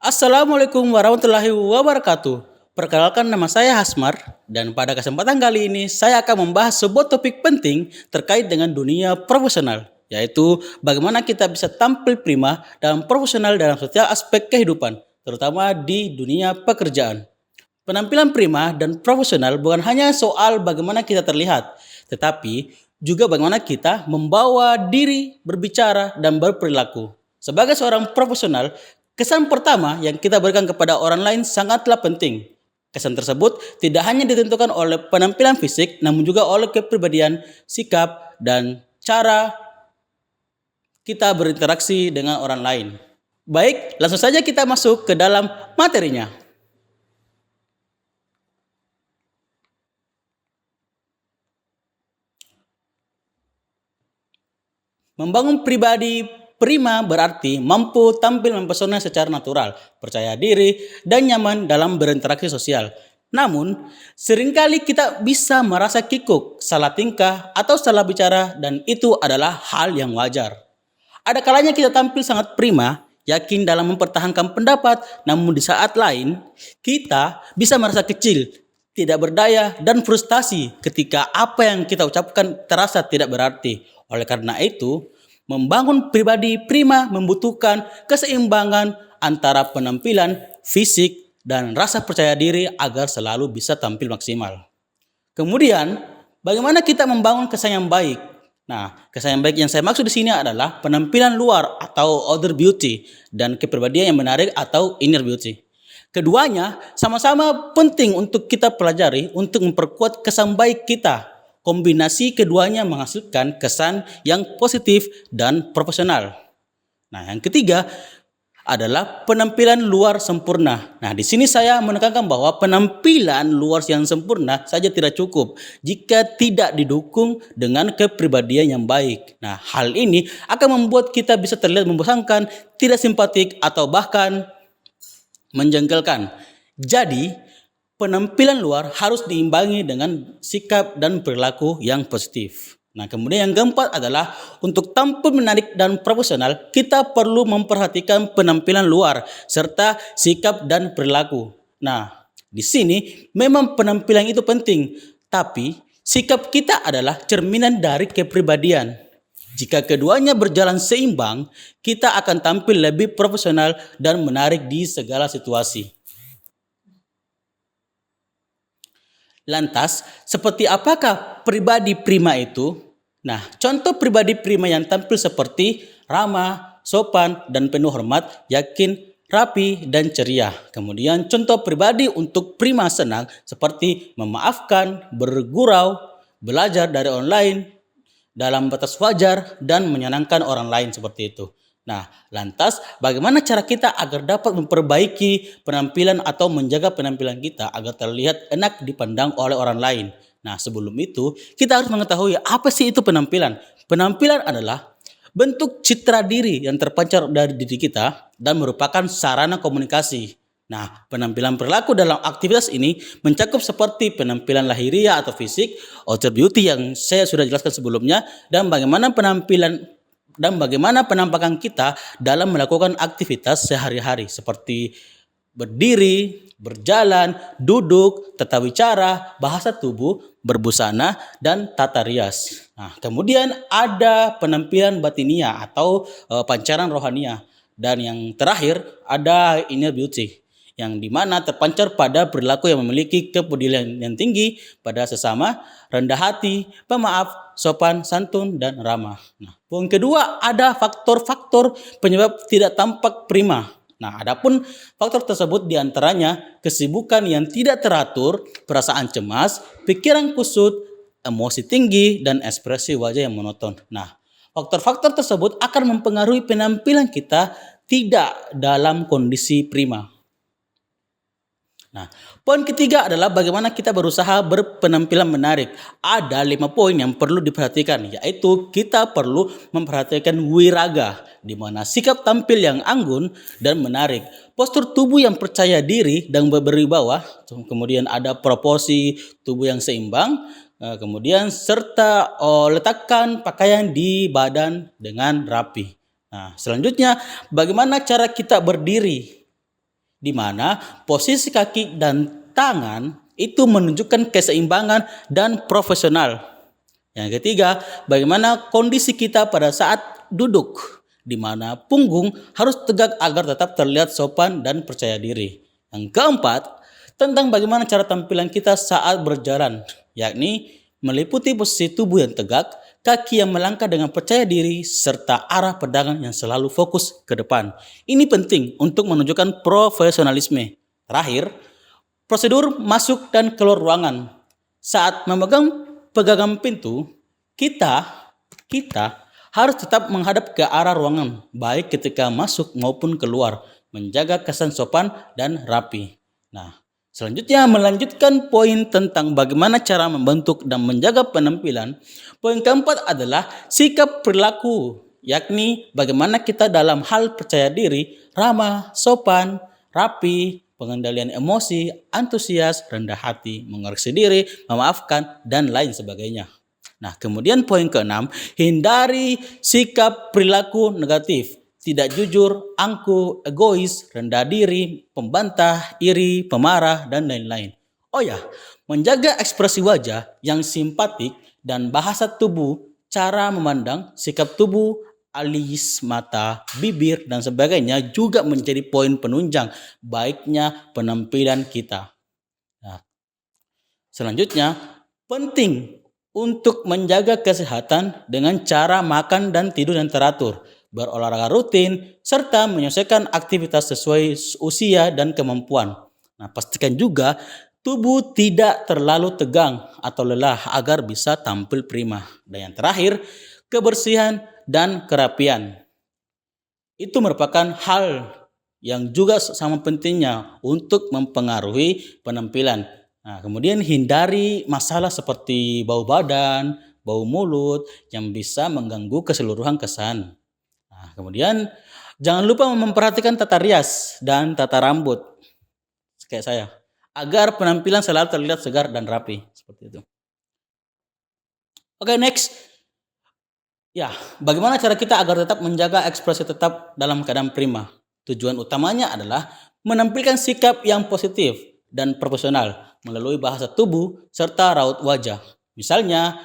Assalamualaikum warahmatullahi wabarakatuh. Perkenalkan, nama saya Hasmar dan pada kesempatan kali ini saya akan membahas sebuah topik penting terkait dengan dunia profesional, yaitu bagaimana kita bisa tampil prima dan profesional dalam setiap aspek kehidupan, terutama di dunia pekerjaan. Penampilan prima dan profesional bukan hanya soal bagaimana kita terlihat, tetapi juga bagaimana kita membawa diri, berbicara, dan berperilaku. Sebagai seorang profesional, kesan pertama yang kita berikan kepada orang lain sangatlah penting. Kesan tersebut tidak hanya ditentukan oleh penampilan fisik, namun juga oleh kepribadian, sikap, dan cara kita berinteraksi dengan orang lain. Baik, langsung saja kita masuk ke dalam materinya. Membangun pribadi prima berarti mampu tampil mempesona secara natural, percaya diri, dan nyaman dalam berinteraksi sosial. Namun, seringkali kita bisa merasa kikuk, salah tingkah, atau salah bicara, dan itu adalah hal yang wajar. Ada kalanya kita tampil sangat prima, yakin dalam mempertahankan pendapat, namun di saat lain, kita bisa merasa kecil, tidak berdaya, dan frustasi ketika apa yang kita ucapkan terasa tidak berarti. Oleh karena itu, membangun pribadi prima membutuhkan keseimbangan antara penampilan, fisik, dan rasa percaya diri agar selalu bisa tampil maksimal. Kemudian, bagaimana kita membangun kesan yang baik? Nah, kesan yang baik yang saya maksud di sini adalah penampilan luar atau outer beauty dan kepribadian yang menarik atau inner beauty. Keduanya sama-sama penting untuk kita pelajari untuk memperkuat kesan baik kita. Kombinasi keduanya menghasilkan kesan yang positif dan profesional. Nah, yang ketiga adalah penampilan luar sempurna. Nah, di sini saya menekankan bahwa penampilan luar yang sempurna saja tidak cukup jika tidak didukung dengan kepribadian yang baik. Nah, hal ini akan membuat kita bisa terlihat membosankan, tidak simpatik, atau bahkan menjengkelkan. Jadi, penampilan luar harus diimbangi dengan sikap dan perilaku yang positif. Nah, kemudian yang keempat adalah untuk tampil menarik dan profesional, kita perlu memperhatikan penampilan luar serta sikap dan perilaku. Nah, di sini memang penampilan itu penting, tapi sikap kita adalah cerminan dari kepribadian. Jika keduanya berjalan seimbang, kita akan tampil lebih profesional dan menarik di segala situasi. Lantas, seperti apakah pribadi prima itu? Nah, contoh pribadi prima yang tampil seperti ramah, sopan, dan penuh hormat, yakin, rapi, dan ceria. Kemudian contoh pribadi untuk prima senang seperti memaafkan, bergurau, belajar dari online, dalam batas wajar, dan menyenangkan orang lain seperti itu. Nah, lantas bagaimana cara kita agar dapat memperbaiki penampilan atau menjaga penampilan kita agar terlihat enak dipandang oleh orang lain? Nah, sebelum itu kita harus mengetahui apa sih itu penampilan. Penampilan adalah bentuk citra diri yang terpancar dari diri kita dan merupakan sarana komunikasi. Nah, penampilan perilaku dalam aktivitas ini mencakup seperti penampilan lahiriah atau fisik, outer beauty yang saya sudah jelaskan sebelumnya, dan bagaimana penampakan kita dalam melakukan aktivitas sehari-hari seperti berdiri, berjalan, duduk, tata bicara, bahasa tubuh, berbusana, dan tata rias. Nah, kemudian ada penampilan batiniah atau pancaran rohaniah. Dan yang terakhir ada inner beauty yang dimana terpancar pada perilaku yang memiliki kepedulian yang tinggi pada sesama, rendah hati, pemaaf, sopan, santun, dan ramah. Nah, poin kedua ada faktor-faktor penyebab tidak tampak prima. Nah, adapun faktor tersebut diantaranya kesibukan yang tidak teratur, perasaan cemas, pikiran kusut, emosi tinggi, dan ekspresi wajah yang monoton. Nah, faktor-faktor tersebut akan mempengaruhi penampilan kita tidak dalam kondisi prima. Nah, poin ketiga adalah bagaimana kita berusaha berpenampilan menarik. Ada 5 poin yang perlu diperhatikan, yaitu kita perlu memperhatikan wiraga, di mana sikap tampil yang anggun dan menarik, postur tubuh yang percaya diri dan berwibawa, kemudian ada proporsi tubuh yang seimbang, kemudian serta letakkan pakaian di badan dengan rapi. Nah, selanjutnya bagaimana cara kita berdiri. di mana posisi kaki dan tangan itu menunjukkan keseimbangan dan profesional. Yang ketiga, bagaimana kondisi kita pada saat duduk, di mana punggung harus tegak agar tetap terlihat sopan dan percaya diri. Yang keempat, tentang bagaimana cara tampilan kita saat berjalan, yakni meliputi posisi tubuh yang tegak, kaki yang melangkah dengan percaya diri, serta arah pedangan yang selalu fokus ke depan. Ini penting untuk menunjukkan profesionalisme. Terakhir, prosedur masuk dan keluar ruangan. Saat memegang pegangan pintu, kita harus tetap menghadap ke arah ruangan, baik ketika masuk maupun keluar, menjaga kesan sopan dan rapi. Nah, selanjutnya melanjutkan poin tentang bagaimana cara membentuk dan menjaga penampilan. Poin keempat adalah sikap perilaku, yakni bagaimana kita dalam hal percaya diri, ramah, sopan, rapi, pengendalian emosi, antusias, rendah hati, mengoreksi diri, memaafkan, dan lain sebagainya. Nah, kemudian poin keenam, hindari sikap perilaku negatif. Tidak jujur, angkuh, egois, rendah diri, pembantah, iri, pemarah, dan lain-lain. Oh ya, menjaga ekspresi wajah yang simpatik dan bahasa tubuh, cara memandang, sikap tubuh, alis, mata, bibir, dan sebagainya juga menjadi poin penunjang baiknya penampilan kita. Nah, selanjutnya, penting untuk menjaga kesehatan dengan cara makan dan tidur yang teratur, berolahraga rutin, serta menyesuaikan aktivitas sesuai usia dan kemampuan. Nah, pastikan juga tubuh tidak terlalu tegang atau lelah agar bisa tampil prima. Dan yang terakhir, kebersihan dan kerapian. Itu merupakan hal yang juga sama pentingnya untuk mempengaruhi penampilan. Nah, kemudian hindari masalah seperti bau badan, bau mulut yang bisa mengganggu keseluruhan kesan. Nah, kemudian jangan lupa memperhatikan tata rias dan tata rambut kayak saya, agar penampilan selalu terlihat segar dan rapi seperti itu. Oke, next. Ya, bagaimana cara kita agar tetap menjaga ekspresi tetap dalam keadaan prima? Tujuan utamanya adalah menampilkan sikap yang positif dan profesional melalui bahasa tubuh serta raut wajah. Misalnya,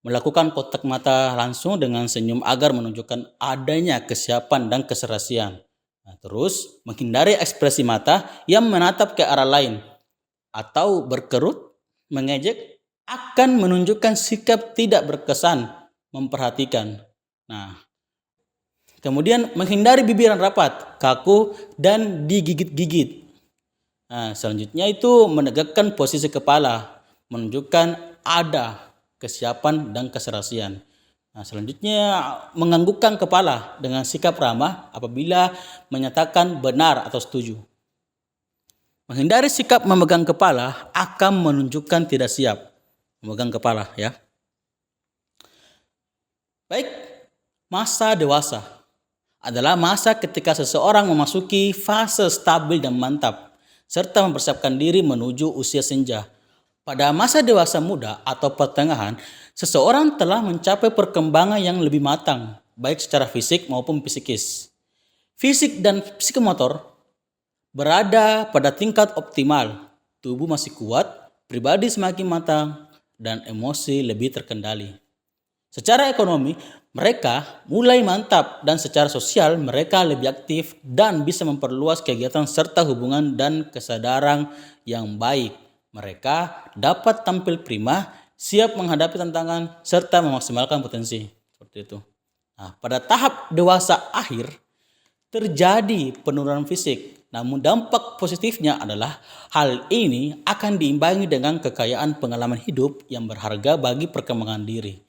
melakukan kontak mata langsung dengan senyum agar menunjukkan adanya kesiapan dan keserasian. Nah, terus, menghindari ekspresi mata yang menatap ke arah lain atau berkerut, mengejek, akan menunjukkan sikap tidak berkesan, memperhatikan. Nah, kemudian menghindari bibir yang rapat, kaku, dan digigit-gigit. Nah, selanjutnya itu menegakkan posisi kepala, menunjukkan ada kesiapan dan keserasian. Nah, selanjutnya menganggukkan kepala dengan sikap ramah apabila menyatakan benar atau setuju. Menghindari sikap memegang kepala akan menunjukkan tidak siap. Memegang kepala, ya. Baik, masa dewasa adalah masa ketika seseorang memasuki fase stabil dan mantap, serta mempersiapkan diri menuju usia senja. Pada masa dewasa muda atau pertengahan, seseorang telah mencapai perkembangan yang lebih matang, baik secara fisik maupun psikis. Fisik dan psikomotor berada pada tingkat optimal, tubuh masih kuat, pribadi semakin matang, dan emosi lebih terkendali. Secara ekonomi, mereka mulai mantap dan secara sosial mereka lebih aktif dan bisa memperluas kegiatan serta hubungan dan kesadaran yang baik. Mereka dapat tampil prima, siap menghadapi tantangan serta memaksimalkan potensi. Seperti itu. Nah, pada tahap dewasa akhir terjadi penurunan fisik. Namun dampak positifnya adalah hal ini akan diimbangi dengan kekayaan pengalaman hidup yang berharga bagi perkembangan diri.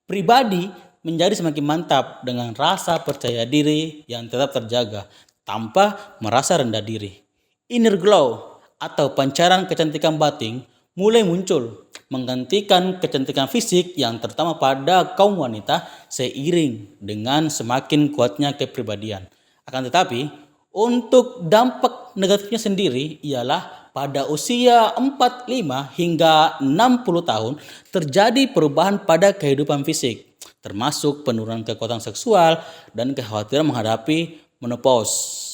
Pribadi menjadi semakin mantap dengan rasa percaya diri yang tetap terjaga tanpa merasa rendah diri. Inner glow atau pancaran kecantikan batin mulai muncul, menggantikan kecantikan fisik yang terutama pada kaum wanita seiring dengan semakin kuatnya kepribadian. Akan tetapi, untuk dampak negatifnya sendiri ialah pada usia 45 hingga 60 tahun terjadi perubahan pada kehidupan fisik, termasuk penurunan kekuatan seksual dan kekhawatiran menghadapi menopause.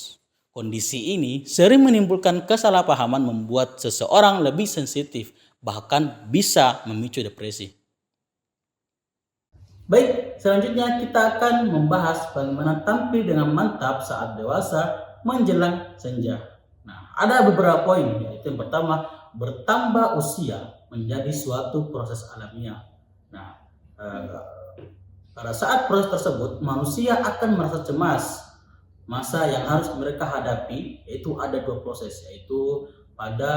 Kondisi ini sering menimbulkan kesalahpahaman membuat seseorang lebih sensitif, bahkan bisa memicu depresi. Baik, selanjutnya kita akan membahas bagaimana tampil dengan mantap saat dewasa menjelang senja. Nah, ada beberapa poin, yaitu yang pertama, bertambah usia menjadi suatu proses alamiah. Nah, pada saat proses tersebut, manusia akan merasa cemas. Masa yang harus mereka hadapi yaitu ada dua proses, yaitu pada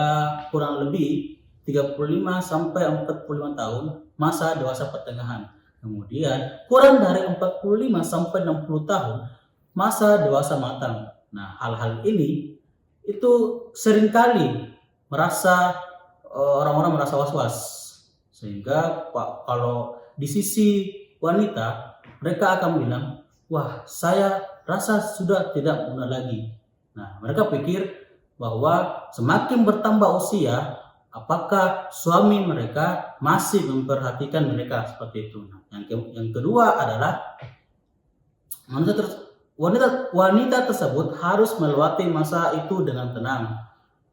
kurang lebih 35 sampai 45 tahun masa dewasa pertengahan. Kemudian kurang dari 45 sampai 60 tahun masa dewasa matang. Nah, hal-hal ini itu seringkali orang-orang merasa was-was. Sehingga kalau di sisi wanita mereka akan bilang, wah, saya rasa sudah tidak muda lagi. Nah, mereka pikir bahwa semakin bertambah usia, apakah suami mereka masih memperhatikan mereka seperti itu. Nah, yang kedua adalah wanita tersebut harus melewati masa itu dengan tenang.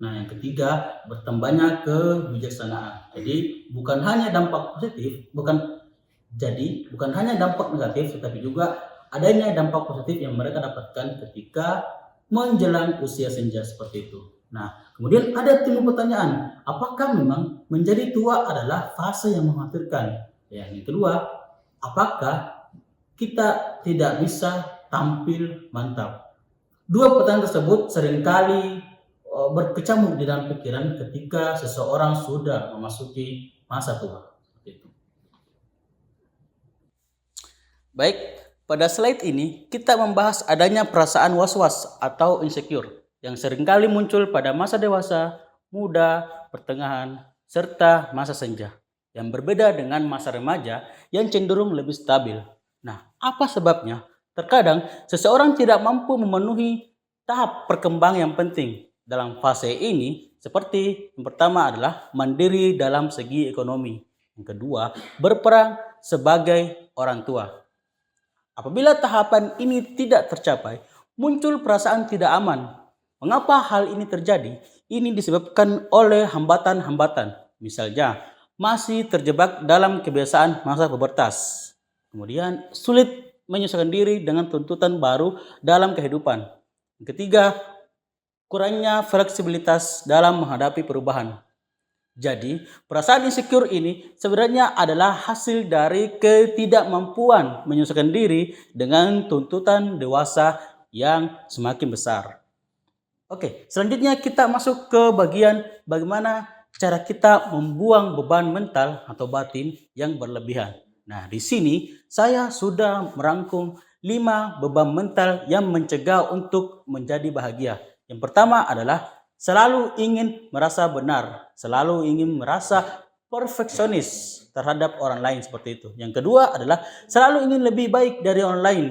Nah, yang ketiga, bertambahnya kebijaksanaan. Jadi bukan hanya dampak negatif, tetapi juga adanya dampak positif yang mereka dapatkan ketika menjelang usia senja seperti itu. Nah, kemudian ada timbul pertanyaan, apakah memang menjadi tua adalah fase yang mengkhawatirkan? Ya, yang kedua, apakah kita tidak bisa tampil mantap? Dua pertanyaan tersebut seringkali berkecamuk di dalam pikiran ketika seseorang sudah memasuki masa tua. Baik, pada slide ini kita membahas adanya perasaan was-was atau insecure yang seringkali muncul pada masa dewasa, muda, pertengahan, serta masa senja, yang berbeda dengan masa remaja yang cenderung lebih stabil. Nah, apa sebabnya? Terkadang seseorang tidak mampu memenuhi tahap perkembangan yang penting dalam fase ini, seperti yang pertama adalah mandiri dalam segi ekonomi, yang kedua berperan sebagai orang tua. Apabila tahapan ini tidak tercapai, muncul perasaan tidak aman. Mengapa hal ini terjadi? Ini disebabkan oleh hambatan-hambatan. Misalnya, masih terjebak dalam kebiasaan masa pubertas. Kemudian, sulit menyesuaikan diri dengan tuntutan baru dalam kehidupan. Yang ketiga, kurangnya fleksibilitas dalam menghadapi perubahan. Jadi, perasaan insecure ini sebenarnya adalah hasil dari ketidakmampuan menyesuaikan diri dengan tuntutan dewasa yang semakin besar. Oke, selanjutnya kita masuk ke bagian bagaimana cara kita membuang beban mental atau batin yang berlebihan. Nah, di sini saya sudah merangkum 5 beban mental yang mencegah untuk menjadi bahagia. Yang pertama adalah selalu ingin merasa benar, selalu ingin merasa perfeksionis terhadap orang lain seperti itu. Yang kedua adalah selalu ingin lebih baik dari orang lain.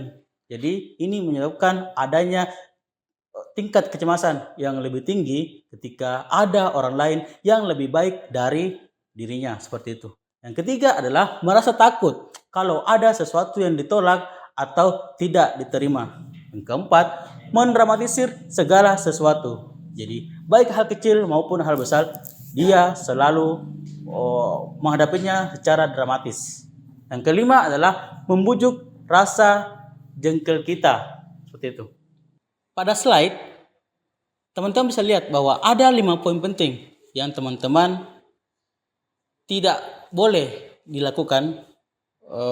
Jadi ini menyebabkan adanya tingkat kecemasan yang lebih tinggi ketika ada orang lain yang lebih baik dari dirinya seperti itu. Yang ketiga adalah merasa takut kalau ada sesuatu yang ditolak atau tidak diterima. Yang keempat, mendramatisir segala sesuatu. Jadi baik hal kecil maupun hal besar, dia selalu menghadapinya secara dramatis. Yang kelima adalah membujuk rasa jengkel kita. Seperti itu. Pada slide, teman-teman bisa lihat bahwa ada 5 poin penting yang teman-teman tidak boleh dilakukan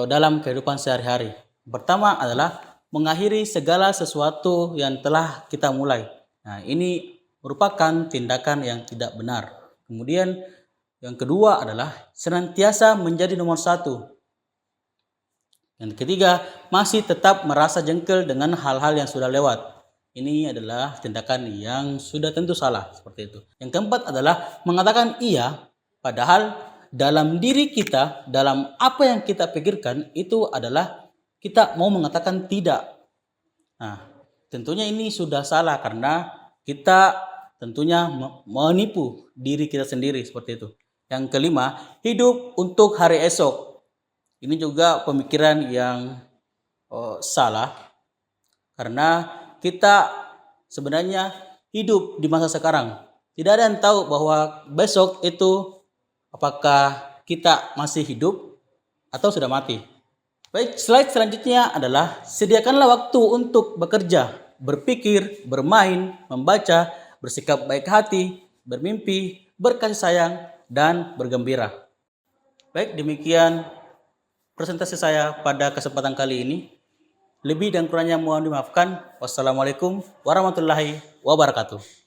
dalam kehidupan sehari-hari. Pertama adalah mengakhiri segala sesuatu yang telah kita mulai. Nah, ini merupakan tindakan yang tidak benar. Kemudian yang kedua adalah senantiasa menjadi nomor 1. Yang ketiga, masih tetap merasa jengkel dengan hal-hal yang sudah lewat. Ini adalah tindakan yang sudah tentu salah seperti itu. Yang keempat adalah mengatakan iya, padahal dalam diri kita, dalam apa yang kita pikirkan itu adalah kita mau mengatakan tidak. Nah, tentunya ini sudah salah karena kita tentunya menipu diri kita sendiri seperti itu. Yang kelima, hidup untuk hari esok. Ini juga pemikiran yang salah karena kita sebenarnya hidup di masa sekarang. Tidak ada yang tahu bahwa besok itu apakah kita masih hidup atau sudah mati. Baik, slide selanjutnya adalah sediakanlah waktu untuk bekerja, berpikir, bermain, membaca, bersikap baik hati, bermimpi, berkasih sayang, dan bergembira. Baik, demikian presentasi saya pada kesempatan kali ini. Lebih dan kurangnya mohon dimaafkan. Wassalamualaikum warahmatullahi wabarakatuh.